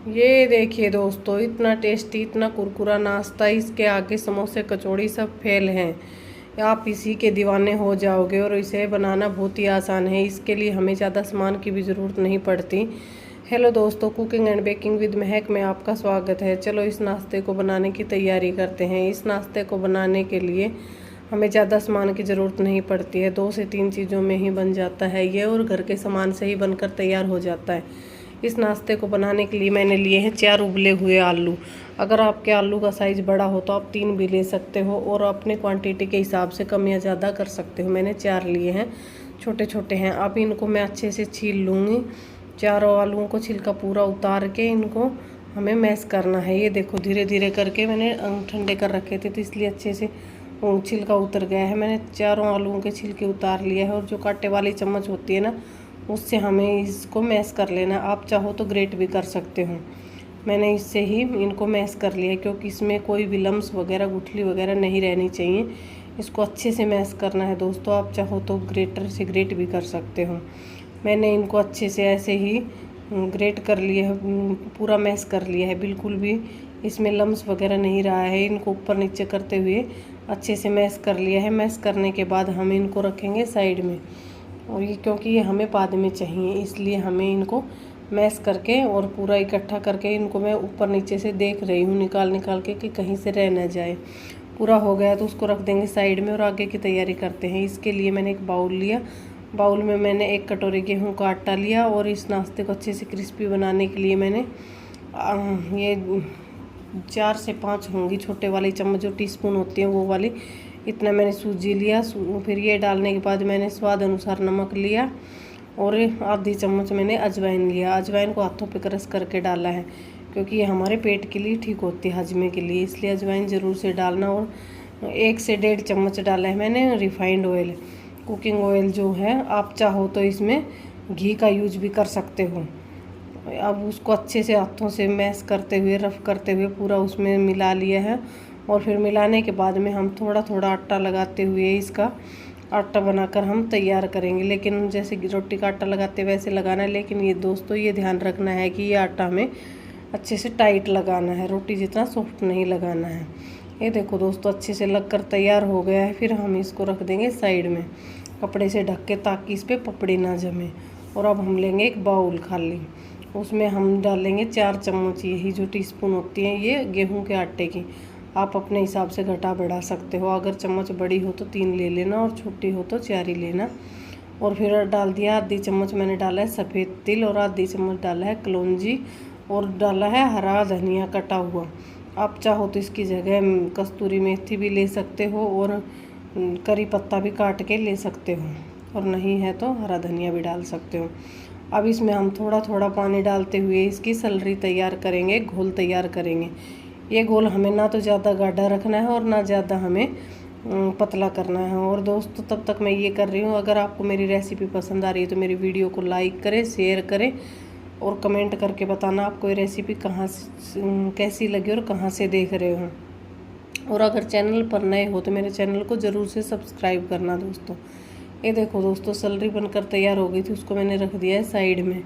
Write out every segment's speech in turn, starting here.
ये देखिए दोस्तों, इतना टेस्टी, इतना कुरकुरा नाश्ता, इसके आगे समोसे कचौड़ी सब फेल हैं। आप इसी के दीवाने हो जाओगे। और इसे बनाना बहुत ही आसान है। इसके लिए हमें ज़्यादा सामान की भी ज़रूरत नहीं पड़ती। हेलो दोस्तों, कुकिंग एंड बेकिंग विद महक में आपका स्वागत है। चलो इस नाश्ते को बनाने की तैयारी करते हैं। इस नाश्ते को बनाने के लिए हमें ज़्यादा सामान की ज़रूरत नहीं पड़ती है। 2 से 3 चीज़ों में ही बन जाता है ये, और घर के सामान से ही बनकर तैयार हो जाता है। इस नाश्ते को बनाने के लिए मैंने लिए हैं 4 उबले हुए आलू। अगर आपके आलू का साइज़ बड़ा हो तो आप 3 भी ले सकते हो, और अपने क्वांटिटी के हिसाब से कम या ज़्यादा कर सकते हो। मैंने 4 लिए हैं, छोटे छोटे हैं। अब इनको मैं अच्छे से छील लूँगी। चारों आलूओं को छिलका पूरा उतार के इनको हमें मैश करना है। ये देखो, धीरे धीरे करके मैंने ठंडे कर रखे थे, तो इसलिए अच्छे से छिलका उतर गया है। मैंने चारों आलूओं के छिलके उतार लिया है, और जो कांटे वाली चम्मच होती है ना, उससे हमें इसको मैश कर लेना। आप चाहो तो ग्रेट भी कर सकते हो। मैंने इससे ही इनको मैश कर लिया है, क्योंकि इसमें कोई भी लम्स वगैरह, गुठली वगैरह नहीं रहनी चाहिए। इसको अच्छे से मैश करना है दोस्तों। आप चाहो तो ग्रेटर से ग्रेट भी कर सकते हो। मैंने इनको अच्छे से ऐसे ही ग्रेट कर लिया है, पूरा मैश कर लिया है। बिल्कुल भी इसमें लम्स वगैरह नहीं रहा है। इनको ऊपर नीचे करते हुए अच्छे से मैश कर लिया है। मैश करने के बाद हम इनको रखेंगे साइड में। और ये क्योंकि ये हमें बाद में चाहिए, इसलिए हमें इनको मैश करके और पूरा इकट्ठा करके इनको मैं ऊपर नीचे से देख रही हूँ, निकाल निकाल के, कि कहीं से रह ना जाए। पूरा हो गया तो उसको रख देंगे साइड में, और आगे की तैयारी करते हैं। इसके लिए मैंने एक बाउल लिया। बाउल में मैंने 1 कटोरी गेहूं का आटा लिया, और इस नाश्ते को अच्छे से क्रिस्पी बनाने के लिए मैंने ये 4 से 5 होंगी छोटे वाली चम्मच, जो टीस्पून होती है वो वाली, इतना मैंने सूजी लिया। फिर ये डालने के बाद मैंने स्वाद अनुसार नमक लिया, और आधी चम्मच मैंने अजवाइन लिया। अजवाइन को हाथों पे क्रश करके डाला है, क्योंकि ये हमारे पेट के लिए ठीक होती है, हजमे के लिए, इसलिए अजवाइन ज़रूर से डालना। और 1 से 1.5 चम्मच डाला है मैंने रिफाइंड ऑयल, कुकिंग ऑयल जो है। आप चाहो तो इसमें घी का यूज भी कर सकते हो। अब उसको अच्छे से हाथों से मैश करते हुए, रफ करते हुए पूरा उसमें मिला लिया है। और फिर मिलाने के बाद में हम थोड़ा थोड़ा आटा लगाते हुए इसका आटा बनाकर हम तैयार करेंगे। लेकिन जैसे रोटी का आटा लगाते वैसे लगाना है। लेकिन ये दोस्तों, ये ध्यान रखना है कि ये आटा हमें अच्छे से टाइट लगाना है, रोटी जितना सॉफ्ट नहीं लगाना है। ये देखो दोस्तों, अच्छे से लगकर तैयार हो गया है। फिर हम इसको रख देंगे साइड में कपड़े से ढक के, ताकि इस पर पपड़ी ना जमे। और अब हम लेंगे एक बाउल खाली, उसमें हम डालेंगे 4 चम्मच, यही जो टीस्पून होती हैं ये गेहूं के आटे की। आप अपने हिसाब से घटा बढ़ा सकते हो। अगर चम्मच बड़ी हो तो 3 ले लेना, और छोटी हो तो 4 ही लेना। और फिर डाल दिया आधी चम्मच मैंने डाला है सफ़ेद तिल, और आधी चम्मच डाला है कलौंजी, और डाला है हरा धनिया कटा हुआ। आप चाहो तो इसकी जगह कस्तूरी मेथी भी ले सकते हो, और करी पत्ता भी काट के ले सकते हो, और नहीं है तो हरा धनिया भी डाल सकते हो। अब इसमें हम थोड़ा थोड़ा पानी डालते हुए इसकी सलरी तैयार करेंगे, घोल तैयार करेंगे। ये घोल हमें ना तो ज़्यादा गाढ़ा रखना है, और ना ज़्यादा हमें पतला करना है। और दोस्तों, तब तक मैं ये कर रही हूँ, अगर आपको मेरी रेसिपी पसंद आ रही है तो मेरी वीडियो को लाइक करें, शेयर करें, और कमेंट करके बताना आपको ये रेसिपी कहाँ से कैसी लगी और कहाँ से देख रहे हो। और अगर चैनल पर नए हो तो मेरे चैनल को ज़रूर से सब्सक्राइब करना दोस्तों। ये देखो दोस्तों, सलरी बनकर तैयार हो गई थी, उसको मैंने रख दिया है साइड में।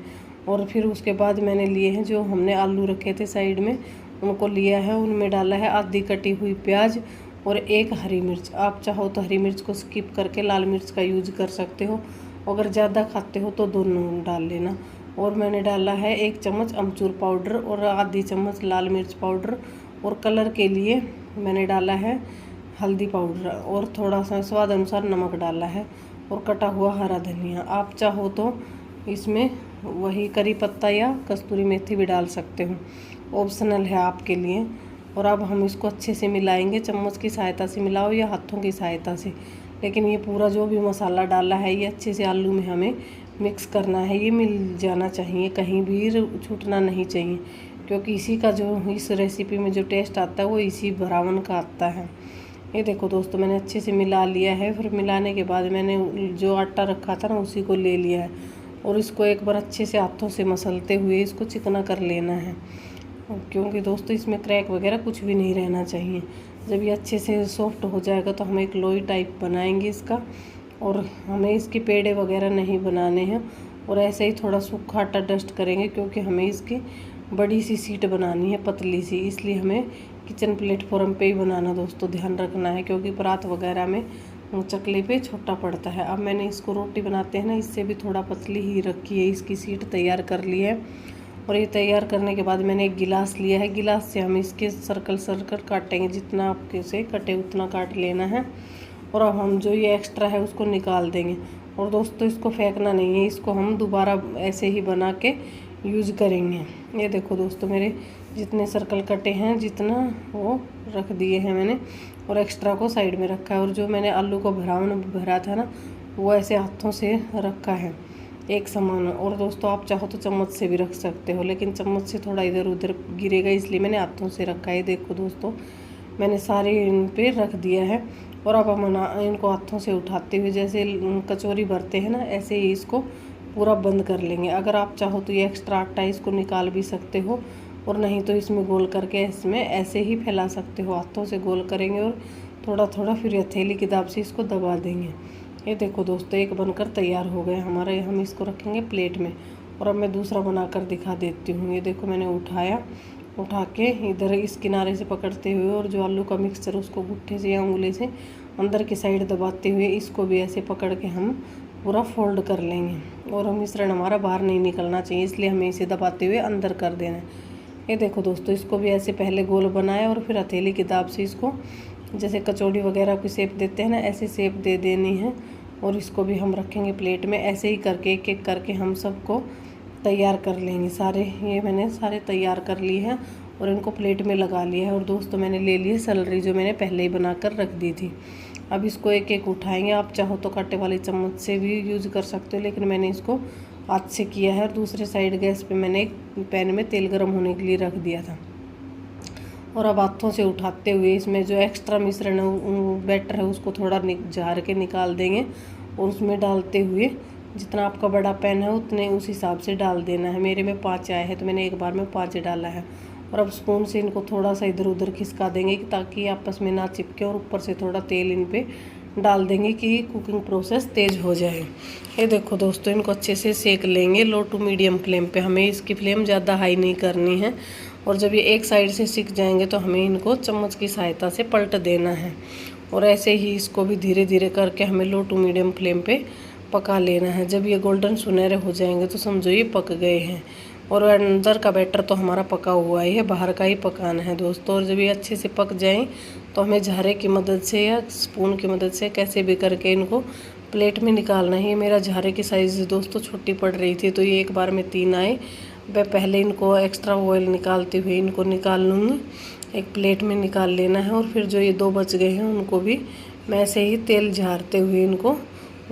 और फिर उसके बाद मैंने लिए हैं जो हमने आलू रखे थे साइड में, उनको लिया है। उनमें डाला है आधी कटी हुई प्याज, और 1 हरी मिर्च। आप चाहो तो हरी मिर्च को स्किप करके लाल मिर्च का यूज कर सकते हो। अगर ज़्यादा खाते हो तो दोनों डाल लेना। और मैंने डाला है 1 चम्मच अमचूर पाउडर, और आधी चम्मच लाल मिर्च पाउडर, और कलर के लिए मैंने डाला है हल्दी पाउडर, और थोड़ा सा स्वाद अनुसार नमक डाला है, और कटा हुआ हरा धनिया। आप चाहो तो इसमें वही करी पत्ता या कस्तूरी मेथी भी डाल सकते हो, ऑप्शनल है आपके लिए। और अब हम इसको अच्छे से मिलाएंगे, चम्मच की सहायता से मिलाओ या हाथों की सहायता से। लेकिन ये पूरा जो भी मसाला डाला है ये अच्छे से आलू में हमें मिक्स करना है। ये मिल जाना चाहिए, कहीं भी छूटना नहीं चाहिए, क्योंकि इसी का जो इस रेसिपी में जो टेस्ट आता है वो इसी भरावन का आता है। ये देखो दोस्तों, मैंने अच्छे से मिला लिया है। फिर मिलाने के बाद मैंने जो आटा रखा था ना, उसी को ले लिया है, और इसको एक बार अच्छे से हाथों से मसलते हुए इसको चिकना कर लेना है, क्योंकि दोस्तों इसमें क्रैक वगैरह कुछ भी नहीं रहना चाहिए। जब ये अच्छे से सॉफ्ट हो जाएगा तो हम एक लोई टाइप बनाएंगे इसका, और हमें इसके पेड़े वगैरह नहीं बनाने हैं। और ऐसे ही थोड़ा सूखा आटा डस्ट करेंगे, क्योंकि हमें इसकी बड़ी सी शीट बनानी है, पतली सी, इसलिए हमें किचन प्लेटफॉर्म पे ही बनाना दोस्तों ध्यान रखना है, क्योंकि परात वगैरह में चकले पे छोटा पड़ता है। अब मैंने इसको रोटी बनाते हैं ना, इससे भी थोड़ा पतली ही रखी है, इसकी शीट तैयार कर ली है। और ये तैयार करने के बाद मैंने एक गिलास लिया है, गिलास से हम इसके सर्कल सर्कल काटेंगे, जितना आपके से कटे उतना काट लेना है। और अब हम जो ये एक्स्ट्रा है उसको निकाल देंगे। और दोस्तों इसको फेंकना नहीं है, इसको हम दोबारा ऐसे ही बना के यूज़ करेंगे। ये देखो दोस्तों मेरे जितने सर्कल कटे हैं जितना वो रख दिए हैं मैंने, और एक्स्ट्रा को साइड में रखा है। और जो मैंने आलू को भरा था ना, वो ऐसे हाथों से रखा है एक समान। और दोस्तों आप चाहो तो चम्मच से भी रख सकते हो, लेकिन चम्मच से थोड़ा इधर उधर गिरेगा, इसलिए मैंने हाथों से रखा है। देखो दोस्तों मैंने सारे इन पे रख दिया है। और अब हम इनको हाथों से उठाते हुए जैसे कचौरी भरते हैं ना, ऐसे ही इसको पूरा बंद कर लेंगे। अगर आप चाहो तो ये एक्स्ट्रा आटा इसको निकाल भी सकते हो, और नहीं तो इसमें गोल करके इसमें ऐसे ही फैला सकते हो। हाथों से गोल करेंगे और थोड़ा थोड़ा फिर हथेली की दाब से इसको दबा देंगे। ये देखो दोस्तों एक बनकर तैयार हो गया हमारा। हम इसको रखेंगे प्लेट में। और अब मैं दूसरा बनाकर दिखा देती हूँ। ये देखो मैंने उठा के इधर इस किनारे से पकड़ते हुए, और जो आलू का मिक्सचर उसको गुट्ठे से या उंगली से अंदर की साइड दबाते हुए इसको भी ऐसे पकड़ के हम पूरा फोल्ड कर लेंगे। और मिश्रण हमारा बाहर नहीं निकलना चाहिए, इसलिए हमें इसे दबाते हुए अंदर कर देना है। ये देखो दोस्तों इसको भी ऐसे पहले गोल बनाया, और फिर हथेली की दाब से इसको जैसे कचौड़ी वगैरह की शेप देते हैं ना, ऐसे शेप दे देनी है। और इसको भी हम रखेंगे प्लेट में। ऐसे ही करके एक एक करके हम सबको तैयार कर लेंगे सारे। ये मैंने सारे तैयार कर लिए हैं और इनको प्लेट में लगा लिया है। और दोस्तों मैंने ले ली है सैलरी, जो मैंने पहले ही बनाकर रख दी थी। अब इसको एक एक उठाएंगे। आप चाहो तो कांटे वाली चम्मच से भी यूज़ कर सकते हो, लेकिन मैंने इसको हाथ से किया है। और दूसरे साइड गैस पे मैंने एक पैन में तेल गर्म होने के लिए रख दिया था। और अब हाथों से उठाते हुए इसमें जो एक्स्ट्रा मिश्रण है, बैटर है, उसको थोड़ा झाड़ के निकाल देंगे। और उसमें डालते हुए जितना आपका बड़ा पैन है उतने उस हिसाब से डाल देना है। मेरे में 5 आए हैं तो मैंने एक बार में 5 डाला है। और अब स्पून से इनको थोड़ा सा इधर उधर खिसका देंगे ताकि आपस में ना चिपके, और ऊपर से थोड़ा तेल इन पे डाल देंगे कि कुकिंग प्रोसेस तेज़ हो जाए। ये देखो दोस्तों इनको अच्छे से सेक लेंगे लो टू मीडियम फ्लेम पे। हमें इसकी फ्लेम ज़्यादा हाई नहीं करनी है। और जब ये एक साइड से सिक जाएंगे तो हमें इनको चम्मच की सहायता से पलट देना है। और ऐसे ही इसको भी धीरे धीरे करके हमें लो टू मीडियम फ्लेम पे पका लेना है। जब ये गोल्डन सुनहरे हो जाएंगे तो समझो ये पक गए हैं। और अंदर का बैटर तो हमारा पका हुआ ही है, बाहर का ही पकाना है दोस्तों। और जब ये अच्छे से पक जाएं तो हमें झारे की मदद से या स्पून की मदद से कैसे भी करके इनको प्लेट में निकालना है। मेरा झारे की साइज़ दोस्तों छोटी पड़ रही थी, तो ये एक बार में 3 आए। मैं पहले इनको एक्स्ट्रा ऑयल निकालते हुए इनको निकाल लूँगी, एक प्लेट में निकाल लेना है। और फिर जो ये 2 बच गए हैं उनको भी मैं ऐसे ही तेल झारते हुए इनको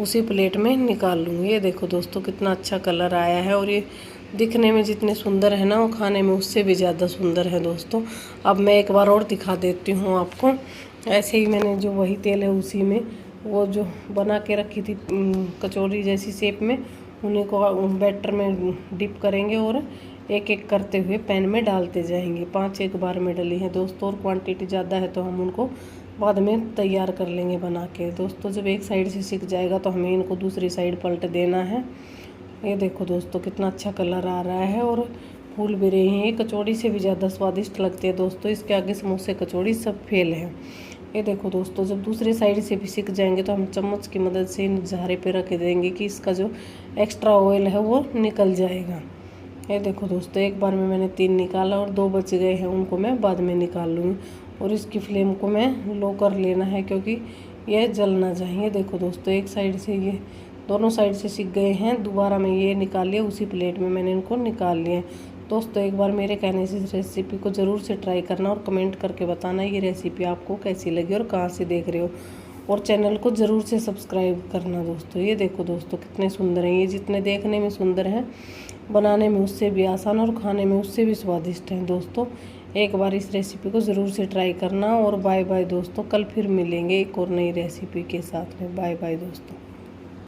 उसी प्लेट में निकाल लूँगी। ये देखो दोस्तों कितना अच्छा कलर आया है। और ये दिखने में जितने सुंदर है ना, वो खाने में उससे भी ज़्यादा सुंदर है दोस्तों। अब मैं एक बार और दिखा देती हूँ आपको। ऐसे ही मैंने जो वही तेल है उसी में वो जो बना के रखी थी कचौरी जैसी शेप में, उन्हीं को बैटर में डिप करेंगे और एक एक करते हुए पैन में डालते जाएंगे। 5 एक बार में डली है दोस्तों, और क्वांटिटी ज़्यादा है तो हम उनको बाद में तैयार कर लेंगे बना के। दोस्तों जब एक साइड से सिक जाएगा तो हमें इनको दूसरी साइड पलट देना है। ये देखो दोस्तों कितना अच्छा कलर आ रहा है और फूल भी रही हैं। ये कचौड़ी से भी ज़्यादा स्वादिष्ट लगते हैं दोस्तों। इसके आगे समोसे कचौड़ी सब फेल है। ये देखो दोस्तों जब दूसरे साइड से भी सिक जाएंगे तो हम चम्मच की मदद से इन झारे पे रख देंगे कि इसका जो एक्स्ट्रा ऑयल है वो निकल जाएगा। ये देखो दोस्तों एक बार में मैंने 3 निकाला और 2 बच गए हैं, उनको मैं बाद में निकाल लूँगी। और इसकी फ्लेम को मैं लो कर लेना है क्योंकि ये जल ना जाए। ये देखो दोस्तों एक साइड से ये दोनों साइड से सिक गए हैं। दोबारा मैं ये निकाल लिया, उसी प्लेट में मैंने इनको निकाल लिया। दोस्तों एक बार मेरे कहने से इस रेसिपी को ज़रूर से ट्राई करना और कमेंट करके बताना ये रेसिपी आपको कैसी लगी और कहाँ से देख रहे हो। और चैनल को ज़रूर से सब्सक्राइब करना दोस्तों। ये देखो दोस्तों कितने सुंदर हैं। ये जितने देखने में सुंदर हैं बनाने में उससे भी आसान और खाने में उससे भी स्वादिष्ट हैं दोस्तों। एक बार इस रेसिपी को ज़रूर से ट्राई करना। और बाय बाय दोस्तों, कल फिर मिलेंगे एक और नई रेसिपी के साथ में। बाय बाय दोस्तों।